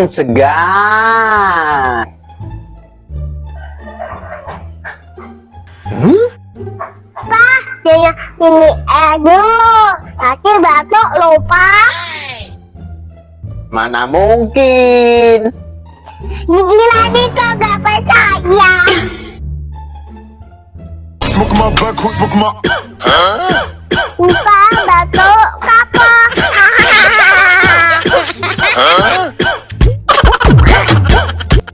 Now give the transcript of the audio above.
Segar. Kayaknya ini dulu. Nanti batuk lupa. Mana mungkin? Gigi lagi kau gak percaya. Smoke my back, smoke my. Lupa